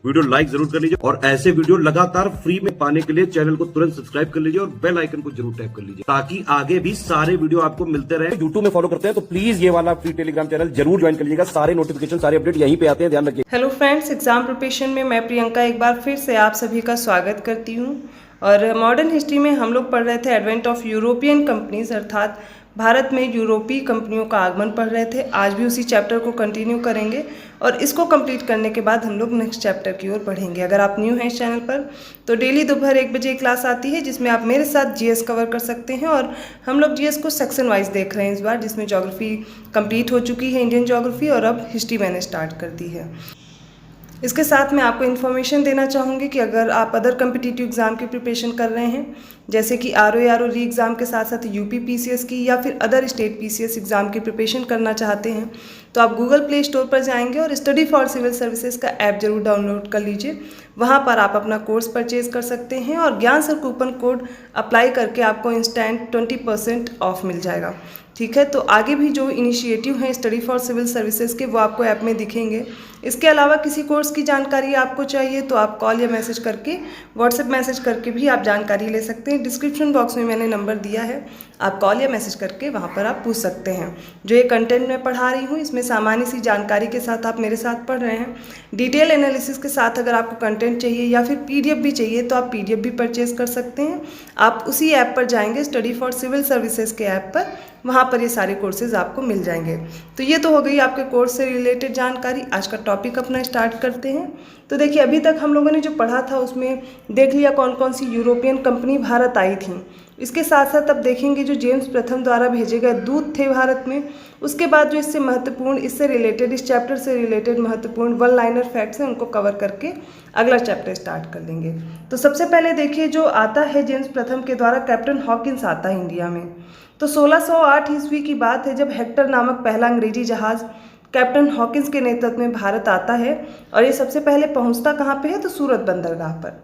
Video like जरूर कर लीजिए और ऐसे वीडियो लगातार फ्री में पाने के लिए चैनल को तुरंत सब्सक्राइब कर लीजिए और बेल आइकन को जरूर टैप कर लीजिए ताकि आगे भी सारे वीडियो आपको मिलते रहे। यूट्यूब में फॉलो करते हैं तो प्लीज ये वाला फ्री टेलीग्राम चैनल जरूर ज्वाइन कर लीजिएगा। सारे नोटिफिकेशन सारे अपडेट यहीं पे आते हैं, ध्यान रखिए। हेलो फ्रेंड्स, एग्जाम प्रिपरेशन में मैं प्रियंका एक बार फिर से आप सभी का स्वागत करती हूँ। और मॉडर्न हिस्ट्री में हम लोग पढ़ रहे थे एडवेंट ऑफ यूरोपियन कंपनीज, अर्थात भारत में यूरोपीय कंपनियों का आगमन पढ़ रहे थे। आज भी उसी चैप्टर को कंटिन्यू करेंगे और इसको कंप्लीट करने के बाद हम लोग नेक्स्ट चैप्टर की ओर बढ़ेंगे। अगर आप न्यू हैं इस चैनल पर तो डेली दोपहर 1 बजे क्लास आती है जिसमें आप मेरे साथ जीएस कवर कर सकते हैं। और हम लोग जीएस को सेक्शन वाइज देख रहे हैं इस बार, जिसमें ज्योग्राफी कंप्लीट हो चुकी है, इंडियन ज्योग्राफी, और अब हिस्ट्री मैंने स्टार्ट कर दी है। इसके साथ मैं आपको इन्फॉर्मेशन देना चाहूँगी कि अगर आप अदर कम्पिटिटिव एग्ज़ाम की प्रिपरेशन कर रहे हैं, जैसे कि आरओ री एग्ज़ाम के साथ साथ यूपी पीसीएस की या फिर अदर स्टेट पीसीएस एग्ज़ाम की प्रिपरेशन करना चाहते हैं, तो आप गूगल प्ले स्टोर पर जाएंगे और स्टडी फॉर सिविल सर्विसेज का ऐप जरूर डाउनलोड कर लीजिए। वहाँ पर आप अपना कोर्स परचेज कर सकते हैं और ज्ञान सर कूपन कोड अप्लाई करके आपको इंस्टेंट 20% ऑफ मिल जाएगा। ठीक है, तो आगे भी जो इनिशिएटिव हैं स्टडी फॉर सिविल सर्विसेज के, वो आपको ऐप में दिखेंगे। इसके अलावा किसी कोर्स की जानकारी आपको चाहिए तो आप कॉल या मैसेज करके, व्हाट्सएप मैसेज करके भी आप जानकारी ले सकते हैं। डिस्क्रिप्शन बॉक्स में मैंने नंबर दिया है, आप कॉल या मैसेज करके वहाँ पर आप पूछ सकते हैं। जो ये कंटेंट मैं पढ़ा रही हूँ इसमें सामान्य सी जानकारी के साथ आप मेरे साथ पढ़ रहे हैं। डिटेल एनालिसिस के साथ अगर आपको कंटेंट चाहिए या फिर पीडीएफ भी चाहिए तो आप पीडीएफ भी परचेज कर सकते हैं। आप उसी ऐप पर जाएंगे, स्टडी फॉर सिविल सर्विसेज के ऐप पर, वहाँ पर ये सारे कोर्सेज आपको मिल जाएंगे। तो ये तो हो गई आपके कोर्स से रिलेटेड जानकारी। आज का टॉपिक अपना स्टार्ट करते हैं। तो देखिए, अभी तक हम लोगों ने जो पढ़ा था उसमें देख लिया कौन कौन सी यूरोपियन कंपनी भारत आई थी। इसके साथ साथ अब देखेंगे जो जेम्स प्रथम द्वारा भेजे गए दूत थे भारत में। उसके बाद जो इससे महत्वपूर्ण, इससे रिलेटेड, इस चैप्टर से रिलेटेड महत्वपूर्ण वन लाइनर फैक्ट्स हैं, उनको कवर करके अगला चैप्टर स्टार्ट कर लेंगे। तो सबसे पहले देखिए जो आता है जेम्स प्रथम के द्वारा, कैप्टन हॉकिंस आता है इंडिया में। तो 1608 ईस्वी की बात है जब हेक्टर नामक पहला अंग्रेजी जहाज़ कैप्टन हॉकिंस के नेतृत्व में भारत आता है। और ये सबसे पहले पहुंचता कहाँ पे है, तो सूरत बंदरगाह पर।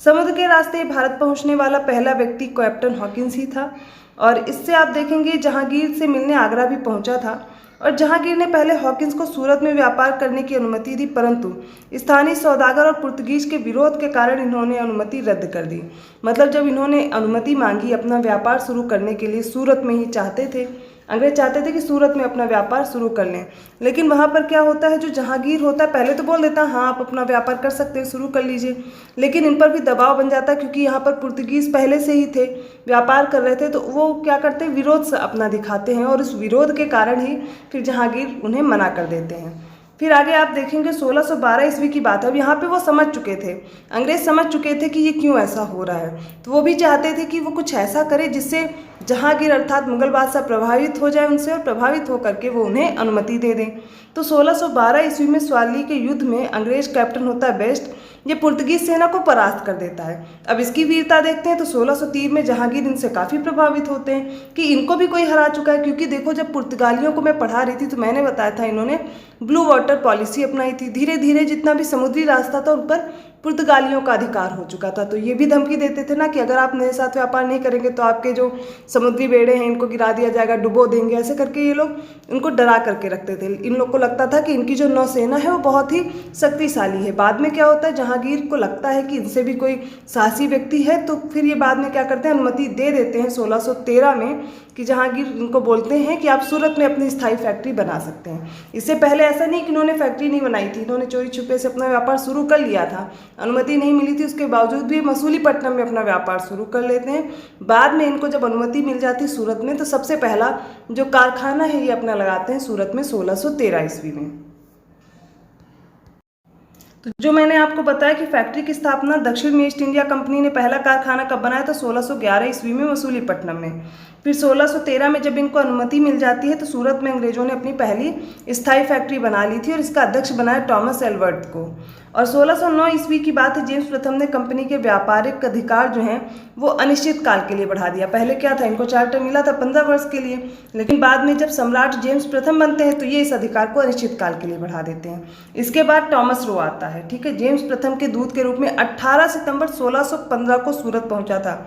समुद्र के रास्ते भारत पहुंचने वाला पहला व्यक्ति कैप्टन हॉकिंस ही था। और इससे आप देखेंगे जहांगीर से मिलने आगरा भी पहुंचा था। और जहांगीर ने पहले हॉकिंस को सूरत में व्यापार करने की अनुमति दी, परंतु स्थानीय सौदागर और पुर्तगीज के विरोध के कारण इन्होंने अनुमति रद्द कर दी। मतलब जब इन्होंने अनुमति मांगी अपना व्यापार शुरू करने के लिए, सूरत में ही चाहते थे, अंग्रेज चाहते थे कि सूरत में अपना व्यापार शुरू कर लें। लेकिन वहाँ पर क्या होता है, जो जहांगीर होता है पहले तो बोल देता है हाँ आप अपना व्यापार कर सकते हैं, शुरू कर लीजिए, लेकिन इन पर भी दबाव बन जाता है क्योंकि यहाँ पर पुर्तगीज पहले से ही थे, व्यापार कर रहे थे, तो वो क्या करते हैं, विरोध अपना दिखाते हैं और उस विरोध के कारण ही फिर जहांगीर उन्हें मना कर देते हैं। फिर आगे आप देखेंगे 1612 ईस्वी की बात है। अब यहाँ पे वो समझ चुके थे, अंग्रेज समझ चुके थे कि ये क्यों ऐसा हो रहा है, तो वो भी चाहते थे कि वो कुछ ऐसा करे जिससे जहांगीर अर्थात मुगल बादशाह प्रभावित हो जाए उनसे और प्रभावित होकर के वो उन्हें अनुमति दे दें। तो 1612 ईस्वी में स्वाली के युद्ध में अंग्रेज कैप्टन होता है बेस्ट, ये पुर्तगीज सेना को परास्त कर देता है। अब इसकी वीरता देखते हैं तो 1603 में जहांगीर इनसे काफ़ी प्रभावित होते हैं कि इनको भी कोई हरा चुका है। क्योंकि देखो, जब पुर्तगालियों को मैं पढ़ा रही थी तो मैंने बताया था इन्होंने ब्लू वाटर पॉलिसी अपनाई थी। धीरे धीरे जितना भी समुद्री रास्ता था उन पर पुर्तगालियों का अधिकार हो चुका था। तो ये भी धमकी देते थे ना कि अगर आप मेरे साथ व्यापार नहीं करेंगे तो आपके जो समुद्री बेड़े हैं इनको गिरा दिया जाएगा, डुबो देंगे, ऐसे करके ये लोग इनको डरा करके रखते थे। इन लोग को लगता था कि इनकी जो नौसेना है वो बहुत ही शक्तिशाली है। बाद में क्या होता है, जहांगीर को लगता है कि इनसे भी कोई साहसी व्यक्ति है, तो फिर ये बाद में क्या करते हैं, अनुमति दे देते हैं 1613 में कि जहांगीर इनको बोलते हैं कि आप सूरत में अपनी स्थायी फैक्ट्री बना सकते हैं। इससे पहले ऐसा नहीं कि इन्होंने फैक्ट्री नहीं बनाई थी, इन्होंने चोरी छुपे से अपना व्यापार शुरू कर लिया था। अनुमति नहीं मिली थी, उसके बावजूद भी मसूलीपट्टनम में अपना व्यापार शुरू कर लेते हैं। बाद में इनको जब अनुमति मिल जाती है सूरत में, तो सबसे पहला जो कारखाना है ये अपना लगाते हैं सूरत में 1613 ईस्वी में। तो जो मैंने आपको बताया कि फैक्ट्री की स्थापना दक्षिण में ईस्ट इंडिया कंपनी ने पहला कारखाना कब बनाया, तो 1611 ईस्वी में मसूलीपट्टनम में। फिर 1613 में जब इनको अनुमति मिल जाती है तो सूरत में अंग्रेजों ने अपनी पहली स्थायी फैक्ट्री बना ली थी और इसका अध्यक्ष बनाया टॉमस एल्वर्ट को। और 1609 ईस्वी की बात है, जेम्स प्रथम ने कंपनी के व्यापारिक अधिकार जो हैं वो अनिश्चित काल के लिए बढ़ा दिया। पहले क्या था, इनको चार्टर मिला था 15 वर्ष के लिए, लेकिन बाद में जब सम्राट जेम्स प्रथम बनते हैं तो ये इस अधिकार को अनिश्चित काल के लिए बढ़ा देते हैं। इसके बाद टॉमस रो आता है, ठीक है, जेम्स प्रथम के दूत के रूप में 18 सितंबर 1615 को सूरत पहुंचा था।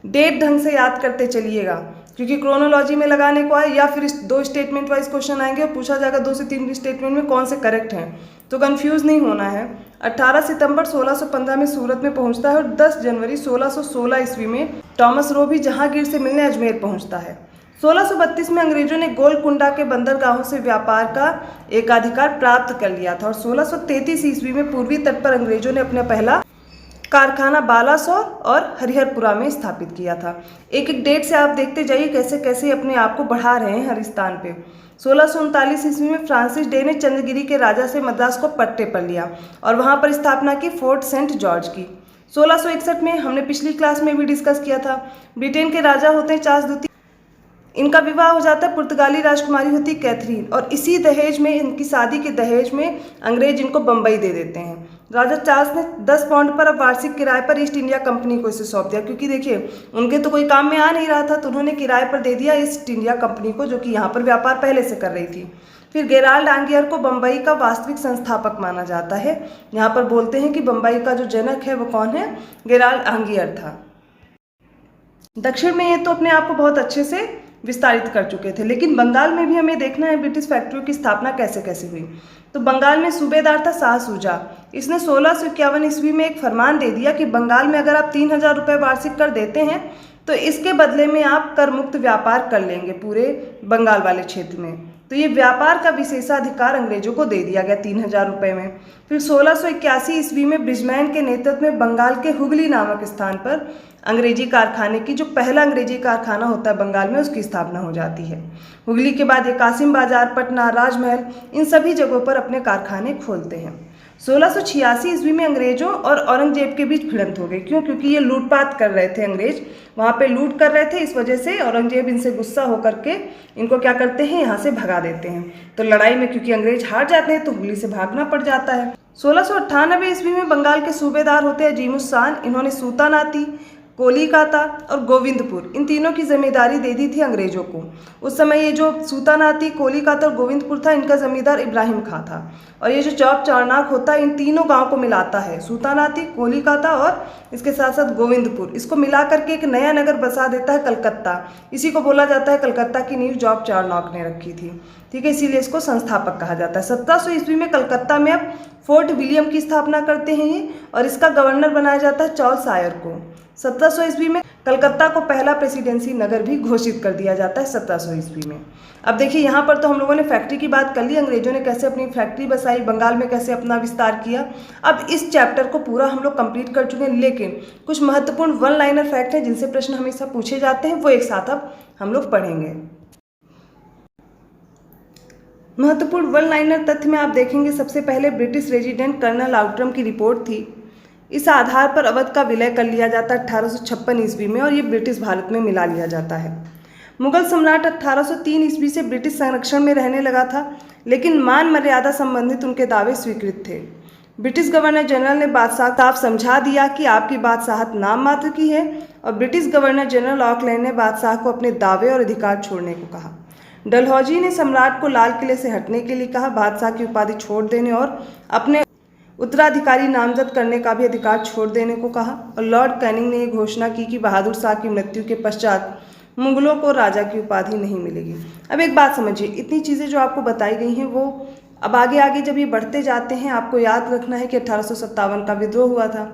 डेट ढंग से याद करते चलिएगा क्योंकि क्रोनोलॉजी में लगाने को आए या फिर 2 स्टेटमेंट वाइज क्वेश्चन आएंगे और पूछा जाएगा 2 से 3 स्टेटमेंट में कौन से करेक्ट हैं, तो कंफ्यूज नहीं होना है। 18 सितंबर 1615 में सूरत में पहुंचता है और 10 जनवरी 1616 ईस्वी में टॉमस रो भी जहांगीर से मिलने अजमेर पहुंचता है। 1632 में अंग्रेजों ने गोलकुंडा के बंदरगाहों से व्यापार का एकाधिकार प्राप्त कर लिया था और 1633 ईस्वी में पूर्वी तट पर अंग्रेजों ने अपना पहला कारखाना बालासोर और हरिहरपुरा में स्थापित किया था। एक एक डेट से आप देखते जाइए कैसे कैसे अपने आप को बढ़ा रहे हैं हर स्थान पे। 1639 ईस्वी में फ्रांसिस डे ने चंद्रगिरी के राजा से मद्रास को पट्टे पर लिया और वहां पर स्थापना की फोर्ट सेंट जॉर्ज की। 1661 में हमने पिछली क्लास में भी डिस्कस किया था, ब्रिटेन के राजा होते हैं चार्ल्स द्वितीय, इनका विवाह हो जाता है पुर्तगाली राजकुमारी होती कैथरीन और इसी दहेज में, इनकी शादी के दहेज में अंग्रेज इनको बम्बई दे देते हैं। राजा चार्ल्स ने 10 पाउंड पर अब वार्षिक किराए पर ईस्ट इंडिया कंपनी को इसे सौंप दिया, क्योंकि देखिए उनके तो कोई काम में आ नहीं रहा था तो उन्होंने किराए पर दे दिया ईस्ट इंडिया कंपनी को, जो कि यहाँ पर व्यापार पहले से कर रही थी। फिर गेराल्ड आंगियर को बम्बई का वास्तविक संस्थापक माना जाता है। यहाँ पर बोलते हैं कि बम्बई का जो जनक है वो कौन है, गेराल्ड आंगियर था। दक्षिण में ये तो अपने आप को बहुत अच्छे से विस्तारित कर चुके थे, लेकिन बंगाल में भी हमें देखना है ब्रिटिश फैक्ट्रियों की स्थापना कैसे कैसे हुई। तो बंगाल में सूबेदार था शाह सूजा। इसने 1651 ईस्वी में एक फरमान दे दिया कि बंगाल में अगर आप 3000 रुपये वार्षिक कर देते हैं तो इसके बदले में आप कर मुक्त व्यापार कर लेंगे पूरे बंगाल वाले क्षेत्र में। तो ये व्यापार का विशेषाधिकार अंग्रेजों को दे दिया गया 3000 रुपये में। फिर 1681 ईस्वी में ब्रिजमैन के नेतृत्व में बंगाल के हुगली नामक स्थान पर अंग्रेजी कारखाने की, जो पहला अंग्रेजी कारखाना होता है बंगाल में, उसकी स्थापना हो जाती है। हुगली के बाद ये कासिम बाजार, पटना, राजमहल, इन सभी जगहों पर अपने कारखाने खोलते हैं। 1686 ईस्वी में अंग्रेजों और औरंगजेब के बीच भिड़ंत हो गई। क्यों? क्योंकि ये लूटपाट कर रहे थे, अंग्रेज वहाँ पे लूट कर रहे थे। इस वजह से औरंगजेब इनसे गुस्सा होकर के इनको क्या करते हैं, यहाँ से भगा देते हैं। तो लड़ाई में क्योंकि अंग्रेज हार जाते हैं तो हुगली से भागना पड़ जाता है। 1698 ईस्वी में बंगाल के सूबेदार होते हैं अजीमुस्सान। इन्होंने सूतानाती, कोलिकाता और गोविंदपुर, इन तीनों की जिम्मेदारी दे दी थी अंग्रेजों को। उस समय ये जो सूतानाती, कोलिकाता और गोविंदपुर था, इनका जमींदार इब्राहिम खां था। और ये जो चौप चारनाक होता है इन तीनों गांव को मिलाता है, सूतानाती, कोलिकाता और इसके साथ साथ गोविंदपुर, इसको मिला करके एक नया नगर बसा देता है कलकत्ता। इसी को बोला जाता है कलकत्ता की नींव चौप चारनाक ने रखी थी। ठीक है, इसीलिए इसको संस्थापक कहा जाता है। 1700 ईस्वी में कलकत्ता में अब फोर्ट विलियम की स्थापना करते हैं ये, और इसका गवर्नर बनाया जाता है चार्ल्स आयर को। 1700 ईस्वी में कलकत्ता को पहला प्रेसिडेंसी नगर भी घोषित कर दिया जाता है 1700 ईस्वी में। अब देखिए यहाँ पर तो हम लोगों ने फैक्ट्री की बात कर ली, अंग्रेजों ने कैसे अपनी फैक्ट्री बसाई, बंगाल में कैसे अपना विस्तार किया। अब इस चैप्टर को पूरा हम लोग कंप्लीट कर चुके हैं, लेकिन कुछ महत्वपूर्ण वन लाइनर फैक्ट हैं जिनसे प्रश्न हमेशा पूछे जाते हैं, वो एक साथ अब हम लोग पढ़ेंगे। महत्वपूर्ण वन लाइनर तथ्य में आप देखेंगे, सबसे पहले ब्रिटिश रेजिडेंट कर्नल आउट्रम की रिपोर्ट थी। इस आधार पर अवध का विलय कर लिया जाता है 1856 ईस्वी में, और ये ब्रिटिश भारत में मिला लिया जाता है। मुगल सम्राट 1803 ईस्वी से ब्रिटिश संरक्षण में रहने लगा था, लेकिन मान मर्यादा संबंधित उनके दावे स्वीकृत थे। ब्रिटिश गवर्नर जनरल ने बादशाह साफ समझा दिया कि आपकी बादशाहत नाम मात्र की है, और ब्रिटिश गवर्नर जनरल ऑकलैंड ने बादशाह को अपने दावे और अधिकार छोड़ने को कहा। डलहौजी ने सम्राट को लाल किले से हटने के लिए कहा, बादशाह की उपाधि छोड़ देने और अपने उत्तराधिकारी नामजद करने का भी अधिकार छोड़ देने को कहा। और लॉर्ड कैनिंग ने यह घोषणा की कि बहादुर शाह की मृत्यु के पश्चात मुगलों को राजा की उपाधि नहीं मिलेगी। अब एक बात समझिए, इतनी चीज़ें जो आपको बताई गई हैं वो अब आगे आगे जब ये बढ़ते जाते हैं आपको याद रखना है कि 1857 का विद्रोह हुआ था।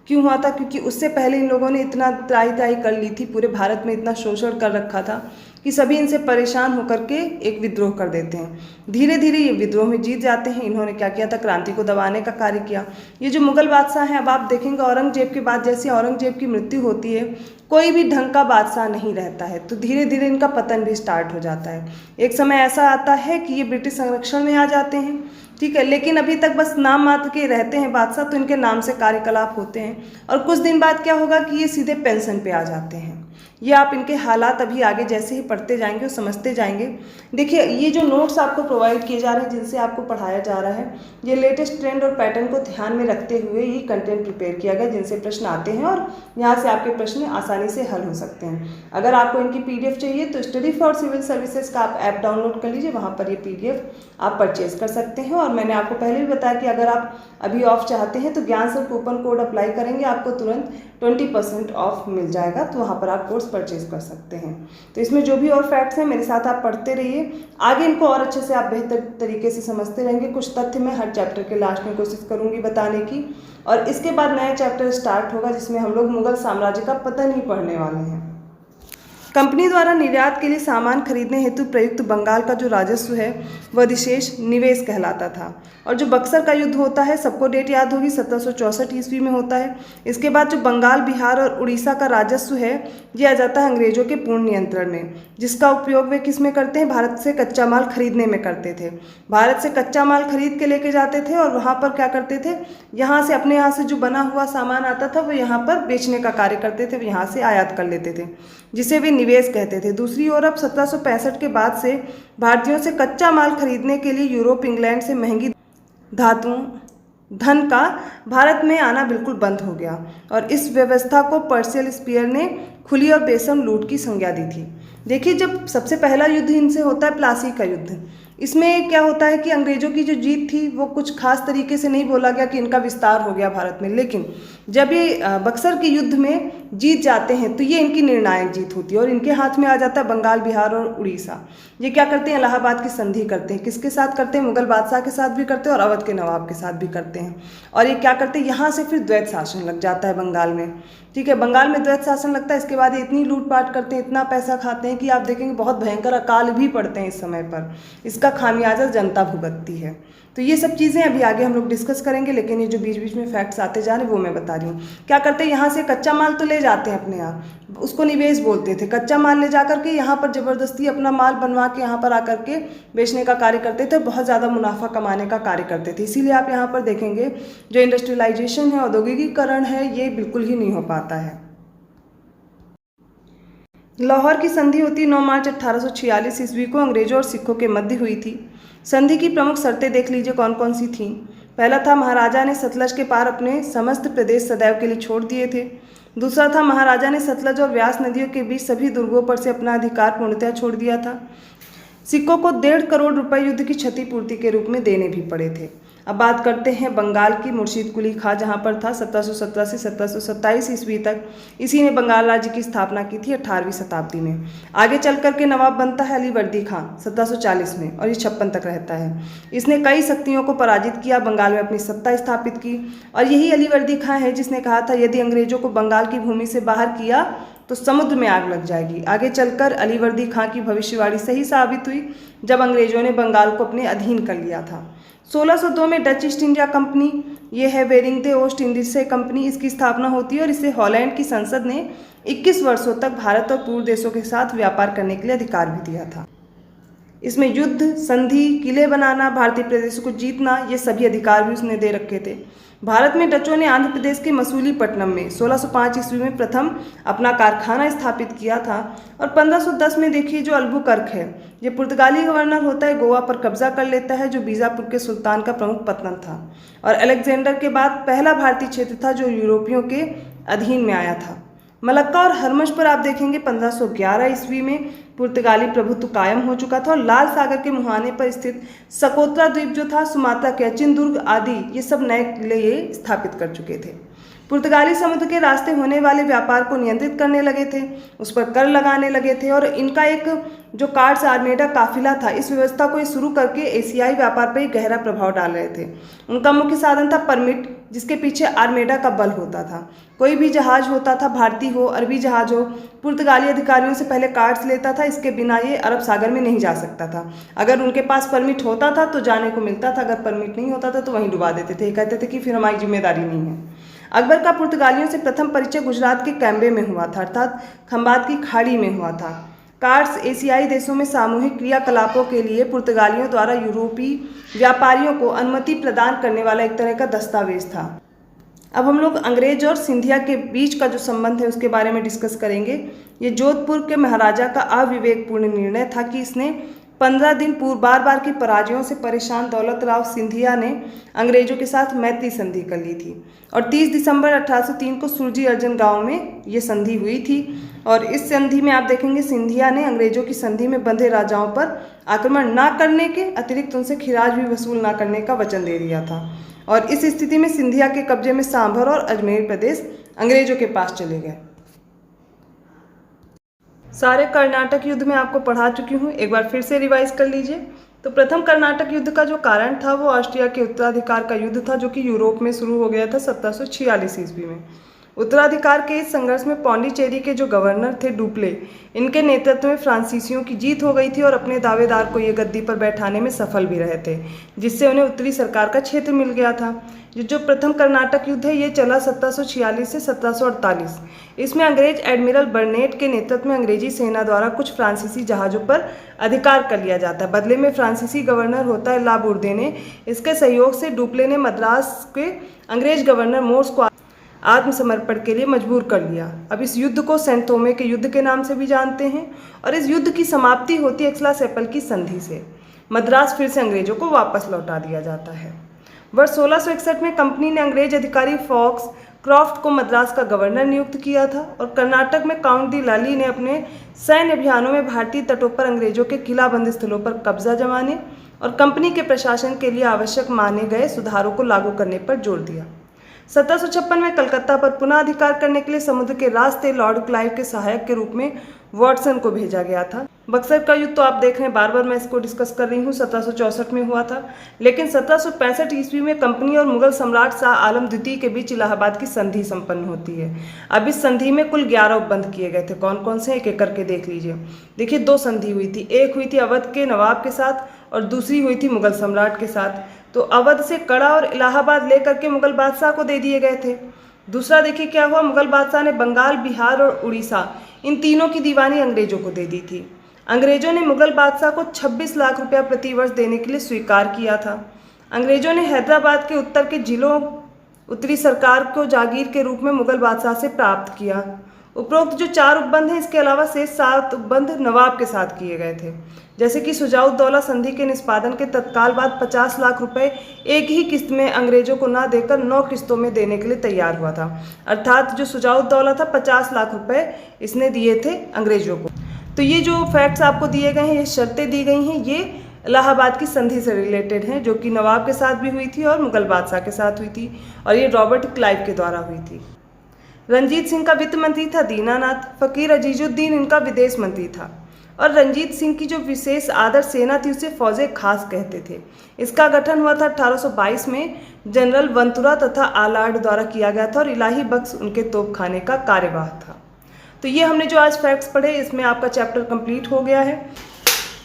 क्यों हुआ था? क्योंकि उससे पहले इन लोगों ने इतना त्राही कर ली थी, पूरे भारत में इतना शोषण कर रखा था कि सभी इनसे परेशान होकर के एक विद्रोह कर देते हैं। धीरे धीरे ये विद्रोह में जीत जाते हैं। इन्होंने क्या किया था? क्रांति को दबाने का कार्य किया। ये जो मुगल बादशाह हैं, अब आप देखेंगे औरंगजेब के बाद जैसे औरंगजेब की मृत्यु होती है, कोई भी ढंग का बादशाह नहीं रहता है, तो धीरे धीरे इनका पतन भी स्टार्ट हो जाता है। एक समय ऐसा आता है कि ये ब्रिटिश संरक्षण में आ जाते हैं, ठीक है, लेकिन अभी तक बस नाम मात्र के रहते हैं बादशाह, तो इनके नाम से कार्यकलाप होते हैं। और कुछ दिन बाद क्या होगा कि ये सीधे पेंशन पे आ जाते हैं। ये आप इनके हालात अभी आगे जैसे ही पढ़ते जाएंगे और समझते जाएंगे। देखिए, ये जो नोट्स आपको प्रोवाइड किए जा रहे हैं, जिनसे आपको पढ़ाया जा रहा है, ये लेटेस्ट ट्रेंड और पैटर्न को ध्यान में रखते हुए ये कंटेंट प्रिपेयर किया गया, जिनसे प्रश्न आते हैं और यहाँ से आपके प्रश्न आसानी से हल हो सकते हैं। अगर आपको इनकी PDF चाहिए तो स्टडी फॉर सिविल सर्विसेज का आप ऐप डाउनलोड कर लीजिए, वहाँ पर ये PDF आप परचेज कर सकते हैं। और मैंने आपको पहले भी बताया कि अगर आप अभी ऑफ चाहते हैं तो ज्ञान सर कूपन कोड अप्लाई करेंगे, आपको तुरंत 20% ऑफ मिल जाएगा, तो वहाँ पर आप कोर्स परचेज कर सकते हैं। तो इसमें जो भी और फैक्ट्स हैं मेरे साथ आप पढ़ते रहिए, आगे इनको और अच्छे से आप बेहतर तरीके से समझते रहेंगे। कुछ तथ्य मैं हर चैप्टर के लास्ट में कोशिश करूंगी बताने की, और इसके बाद नया चैप्टर स्टार्ट होगा जिसमें हम लोग मुगल साम्राज्य का पतन ही पढ़ने वाले हैं। कंपनी द्वारा निर्यात के लिए सामान खरीदने हेतु प्रयुक्त बंगाल का जो राजस्व है वह अधिशेष निवेश कहलाता था। और जो बक्सर का युद्ध होता है, सबको डेट याद होगी, 1764 ईस्वी में होता है। इसके बाद जो बंगाल, बिहार और उड़ीसा का राजस्व है ये आ जाता है अंग्रेजों के पूर्ण नियंत्रण में, जिसका उपयोग वे किस में करते हैं, भारत से कच्चा माल खरीदने में करते थे। भारत से कच्चा माल खरीद के लेके जाते थे और वहाँ पर क्या करते थे, यहाँ से अपने यहाँ से जो बना हुआ सामान आता था वो यहाँ पर बेचने का कार्य करते थे, यहाँ से आयात कर लेते थे, जिसे वे निवेश कहते थे। दूसरी ओर अब 1765 के बाद से भारतीयों से कच्चा माल खरीदने के लिए यूरोप, इंग्लैंड से महंगी धातुओं, धन का भारत में आना बिल्कुल बंद हो गया, और इस व्यवस्था को पर्शियल स्पीयर ने खुली और बेसम लूट की संज्ञा दी थी। देखिए, जब सबसे पहला युद्ध इनसे होता है प्लासी का युद्ध, इसमें क्या होता है कि अंग्रेजों की जो जीत थी वो कुछ खास तरीके से नहीं बोला गया कि इनका विस्तार हो गया भारत में, लेकिन जब ये बक्सर के युद्ध में जीत जाते हैं तो ये इनकी निर्णायक जीत होती है और इनके हाथ में आ जाता है बंगाल, बिहार और उड़ीसा। ये क्या करते हैं, इलाहाबाद की संधि करते हैं। किसके साथ करते हैं, मुगल बादशाह के साथ भी करते हैं और अवध के नवाब के साथ भी करते हैं। और ये क्या करते हैं, यहाँ से फिर द्वैत शासन लग जाता है बंगाल में। ठीक है, बंगाल में द्वैत शासन लगता है। इसके बाद ये इतनी लूटपाट करते हैं, इतना पैसा खाते हैं कि आप देखेंगे बहुत भयंकर अकाल भी पड़ते हैं इस समय पर। इसका खामियाजा जनता भुगतती है। तो ये सब चीज़ें अभी आगे हम लोग डिस्कस करेंगे, लेकिन ये जो बीच बीच में फैक्ट्स आते जा रहे हैं वो मैं बता रही हूँ। क्या करते हैं, यहाँ से कच्चा माल तो ले जाते हैं अपने यहाँ, उसको निवेश बोलते थे। कच्चा माल ले जा करके यहाँ पर ज़बरदस्ती अपना माल बनवा के यहाँ पर आकर के बेचने का कार्य करते थे, बहुत ज़्यादा मुनाफा कमाने का कार्य करते थे। इसीलिए आप यहाँ पर देखेंगे जो इंडस्ट्रियलाइजेशन है, औद्योगिकीकरण है, ये बिल्कुल ही नहीं हो पाता है। लाहौर की संधि होती 9 मार्च 1846 ईस्वी को अंग्रेजों और सिखों के मध्य हुई थी। संधि की प्रमुख शर्तें देख लीजिए कौन कौन सी थीं। पहला था, महाराजा ने सतलज के पार अपने समस्त प्रदेश सदैव के लिए छोड़ दिए थे। दूसरा था, महाराजा ने सतलज और व्यास नदियों के बीच सभी दुर्गों पर से अपना अधिकार पूर्णतः छोड़ दिया था। सिखों को 1.5 करोड़ रुपए युद्ध की क्षतिपूर्ति के रूप में देने भी पड़े थे। अब बात करते हैं बंगाल की। मुर्शीद कुली खां जहाँ पर था 1717 से 1727 ईस्वी तक, इसी ने बंगाल राज्य की स्थापना की थी 18वीं शताब्दी में। आगे चल करके नवाब बनता है अलीवर्दी खां 1740 में, और ये 56 तक रहता है। इसने कई शक्तियों को पराजित किया, बंगाल में अपनी सत्ता स्थापित की, और यही अलीवर्दी खां है जिसने कहा था यदि अंग्रेजों को बंगाल की भूमि से बाहर किया तो समुद्र में आग लग जाएगी। आगे चलकर अलीवर्दी खां की भविष्यवाणी सही साबित हुई जब अंग्रेजों ने बंगाल को अपने अधीन कर लिया था। 1602 में डच ईस्ट इंडिया कंपनी, ये है वेरिंग दे ओस्ट इंडिसे कंपनी, इसकी स्थापना होती है और इसे हॉलैंड की संसद ने 21 वर्षों तक भारत और पूर्व देशों के साथ व्यापार करने के लिए अधिकार भी दिया था। इसमें युद्ध, संधि, किले बनाना, भारतीय प्रदेशों को जीतना, ये सभी अधिकार भी उसने दे रखे थे। भारत में डचों ने आंध्र प्रदेश के मसूलीपट्टनम में 1605 ईस्वी में प्रथम अपना कारखाना स्थापित किया था, और 1510 में देखिए जो अल्बुकर्क है, ये पुर्तगाली गवर्नर होता है, गोवा पर कब्जा कर लेता है, जो बीजापुर के सुल्तान का प्रमुख पत्तन था, और अलेक्जेंडर के बाद पहला भारतीय क्षेत्र था जो यूरोपियों के अधीन में आया था। मलक्का और हरमश पर आप देखेंगे 1511 ईस्वी में पुर्तगाली प्रभुत्व कायम हो चुका था, और लाल सागर के मुहाने पर स्थित सकोत्रा द्वीप जो था, सुमात्रा के अचिन दुर्ग आदि, ये सब नए किले ये स्थापित कर चुके थे। पुर्तगाली समुद्र के रास्ते होने वाले व्यापार को नियंत्रित करने लगे थे, उस पर कर लगाने लगे थे, और इनका एक जो कार्ड्स आर्मेडा काफिला था, इस व्यवस्था को शुरू करके एशियाई व्यापार पर एक गहरा प्रभाव डाल रहे थे। उनका मुख्य साधन था परमिट, जिसके पीछे आर्मेडा का बल होता था। कोई भी जहाज होता था, भारतीय हो, अरबी जहाज हो, पुर्तगाली अधिकारियों से पहले कार्ड्स लेता था, इसके बिना ये अरब सागर में नहीं जा सकता था। अगर उनके पास परमिट होता था तो जाने को मिलता था, अगर परमिट नहीं होता था तो वहीं डुबा देते थे। कहते थे कि फिर हमारी जिम्मेदारी नहीं है। अकबर का पुर्तगालियों से प्रथम परिचय गुजरात के कैम्बे में हुआ था, अर्थात खंबात की खाड़ी में हुआ था। कार्ड्स एशियाई देशों में सामूहिक क्रियाकलापों के लिए पुर्तगालियों द्वारा यूरोपीय व्यापारियों को अनुमति प्रदान करने वाला एक तरह का दस्तावेज था। अब हम लोग अंग्रेज और सिंधिया के बीच का जो संबंध है उसके बारे में डिस्कस करेंगे। ये जोधपुर के महाराजा का अविवेकपूर्ण निर्णय था कि इसने 15 दिन पूर्व बार बार की पराजयों से परेशान दौलत राव सिंधिया ने अंग्रेजों के साथ मैत्री संधि कर ली थी, और 30 दिसंबर 1803 को सुरजी अर्जन गांव में ये संधि हुई थी। और इस संधि में आप देखेंगे सिंधिया ने अंग्रेजों की संधि में बंधे राजाओं पर आक्रमण न करने के अतिरिक्त उनसे खिराज भी वसूल न करने का वचन दे दिया था, और इस स्थिति में सिंधिया के कब्जे में सांभर और अजमेर प्रदेश अंग्रेजों के पास चले गए। सारे कर्नाटक युद्ध में आपको पढ़ा चुकी हूँ, एक बार फिर से रिवाइज कर लीजिए। तो प्रथम कर्नाटक युद्ध का जो कारण था वो ऑस्ट्रिया के उत्तराधिकार का युद्ध था, जो कि यूरोप में शुरू हो गया था 1746 ईस्वी में। उत्तराधिकार के इस संघर्ष में पौंडीचेरी के जो गवर्नर थे डुप्ले, इनके नेतृत्व में फ्रांसीसियों की जीत हो गई थी और अपने दावेदार को ये गद्दी पर बैठाने में सफल भी रहे थे, जिससे उन्हें उत्तरी सरकार का क्षेत्र मिल गया था। जो प्रथम कर्नाटक युद्ध है ये चला 1746 से 1748। इसमें अंग्रेज एडमिरल बर्नेट के नेतृत्व में अंग्रेजी सेना द्वारा कुछ फ्रांसीसी जहाज़ों पर अधिकार कर लिया जाता है। बदले में फ्रांसीसी गवर्नर होता है ला बुर्देने, इसके सहयोग से डुप्ले ने मद्रास के अंग्रेज गवर्नर मोर्स को आत्मसमर्पण के लिए मजबूर कर लिया। अब इस युद्ध को सेंट थोमे के युद्ध के नाम से भी जानते हैं और इस युद्ध की समाप्ति होती है एक्सला-सेपल की संधि से। मद्रास फिर से अंग्रेजों को वापस लौटा दिया जाता है। वर्ष 1661 में कंपनी ने अंग्रेज अधिकारी फॉक्स क्रॉफ्ट को मद्रास का गवर्नर नियुक्त किया था और कर्नाटक में काउंट डी लाली ने अपने सैन्य अभियानों में भारतीय तटों पर अंग्रेजों के किलाबंद स्थलों पर कब्जा जमाने और कंपनी के प्रशासन के लिए आवश्यक माने गए सुधारों को लागू करने पर जोर दिया। 1756 में कलकत्ता पर पुनः अधिकार करने के लिए समुद्र के रास्ते लॉर्ड क्लाइव के सहायक के रूप में वॉटसन को भेजा गया था। बक्सर का युद्ध तो आप देख रहे हैं, बार बार मैं इसको डिस्कस कर रही हूँ, 1764 में हुआ था। लेकिन 1765 ईस्वी में कंपनी और मुगल सम्राट शाह आलम द्वितीय के बीच इलाहाबाद की संधि संपन्न होती है। अब इस संधि में कुल 11 उपबंध किए गए थे। कौन कौन से, एक एक करके देख लीजिए। देखिए, 2 संधि हुई थी, एक हुई थी अवध के नवाब के साथ और दूसरी हुई थी मुगल सम्राट के साथ। तो अवध से कड़ा और इलाहाबाद लेकर के मुगल बादशाह को दे दिए गए थे। दूसरा देखिए क्या हुआ, मुगल बादशाह ने बंगाल, बिहार और उड़ीसा इन तीनों की दीवानी अंग्रेजों को दे दी थी। अंग्रेजों ने मुगल बादशाह को 26 लाख रुपया प्रतिवर्ष देने के लिए स्वीकार किया था। अंग्रेजों ने हैदराबाद के उत्तर के जिलों उत्तरी सरकार को जागीर के रूप में मुगल बादशाह से प्राप्त किया। उपरोक्त जो 4 उपबंध हैं, इसके अलावा शेष 7 उपबंध नवाब के साथ किए गए थे। जैसे कि शुजाउद्दौला संधि के निष्पादन के तत्काल बाद 50 लाख रुपए एक ही किस्त में अंग्रेजों को ना देकर 9 किस्तों में देने के लिए तैयार हुआ था। अर्थात जो शुजाउद्दौला था 50 लाख रुपए इसने दिए थे अंग्रेजों को। तो ये जो फैक्ट्स आपको दिए गए हैं, ये शर्तें दी गई हैं, ये इलाहाबाद की संधि से रिलेटेड हैं, जो कि नवाब के साथ भी हुई थी और मुगल बादशाह के साथ हुई थी और ये रॉबर्ट क्लाइव के द्वारा हुई थी। रंजीत सिंह का वित्त मंत्री था दीनानाथ, फकीर अजीजुद्दीन इनका विदेश मंत्री था और रंजीत सिंह की जो विशेष आदर्श सेना थी उसे फौजे खास कहते थे। इसका गठन हुआ था 1822 में जनरल वंतुरा तथा आलार्ड द्वारा किया गया था और इलाही बख्श उनके तोपखाने का कार्यवाह था। तो ये हमने जो आज फैक्ट्स पढ़े, इसमें आपका चैप्टर कंप्लीट हो गया है।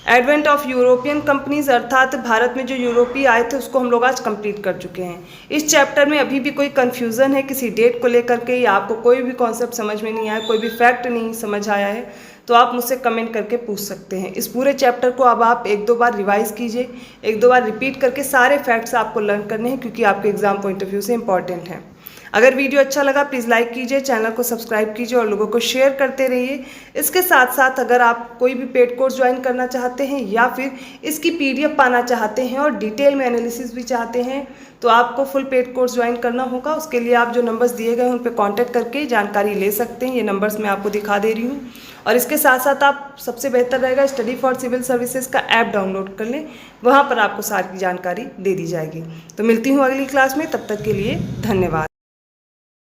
एडवेंट ऑफ यूरोपियन कंपनीज, अर्थात भारत में जो यूरोपीय आए थे उसको हम लोग आज कंप्लीट कर चुके हैं। इस चैप्टर में अभी भी कोई कन्फ्यूज़न है किसी डेट को लेकर के, या आपको कोई भी कॉन्सेप्ट समझ में नहीं आया, कोई भी फैक्ट नहीं समझ आया है, तो आप मुझसे कमेंट करके पूछ सकते हैं। इस पूरे चैप्टर को अब आप 1-2 बार रिवाइज कीजिए, 1-2 बार रिपीट करके सारे फैक्ट्स आपको लर्न करने हैं, क्योंकि आपके एग्जाम पॉइंट ऑफ व्यू से इंपॉर्टेंट हैं। अगर वीडियो अच्छा लगा प्लीज़ लाइक कीजिए, चैनल को सब्सक्राइब कीजिए और लोगों को शेयर करते रहिए। इसके साथ साथ अगर आप कोई भी पेड कोर्स ज्वाइन करना चाहते हैं या फिर इसकी PDF पाना चाहते हैं और डिटेल में एनालिसिस भी चाहते हैं, तो आपको फुल पेड कोर्स ज्वाइन करना होगा। उसके लिए आप जो नंबर्स दिए गए हैं उन पर कॉन्टैक्ट करके जानकारी ले सकते हैं। ये नंबर्स मैं आपको दिखा दे रही हूँ। और इसके साथ साथ आप सबसे बेहतर रहेगा स्टडी फॉर सिविल सर्विसेज का ऐप डाउनलोड कर लें, वहाँ पर आपको सारी जानकारी दे दी जाएगी। तो मिलती हूँ अगली क्लास में, तब तक के लिए धन्यवाद।